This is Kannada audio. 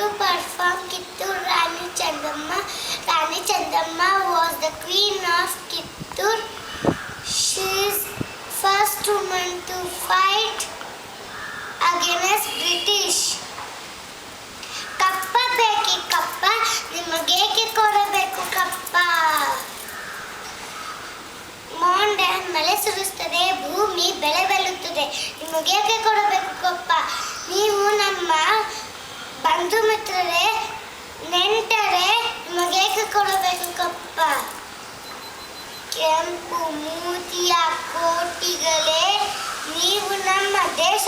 to perform Kittur Rani Chandamma. Rani Chandamma was the queen of Kittur. She is first woman to fight against British. ಕಪ್ಪ ಬೇಕಿ ಕಪ್ಪ ನಿಮಗೇಕೆ ಕೊಡಬೇಕು ಕಪ್ಪ. ಮೋಂಡೆ ಮಳೆ ಸುರಿಸುತ್ತದೆ, ಭೂಮಿ ಬೆಳೆ ಬೆಳೆಯುತ್ತದೆ, ನಿಮಗೇಕೆ ಕೊಡಬೇಕು ಕಪ್ಪ. ನೀವು ನಮ್ಮ ಬಂಧು ಮಿತ್ರರೇ, ನೆಂಟರೇ, ನಿಮಗೇಕೆ ಕೊಡಬೇಕು ಕಪ್ಪ. ಕೆಂಪು ಮೂತಿಯ ಕೋಟಿಗಳೇ, ನೀವು ನಮ್ಮ ದೇಶ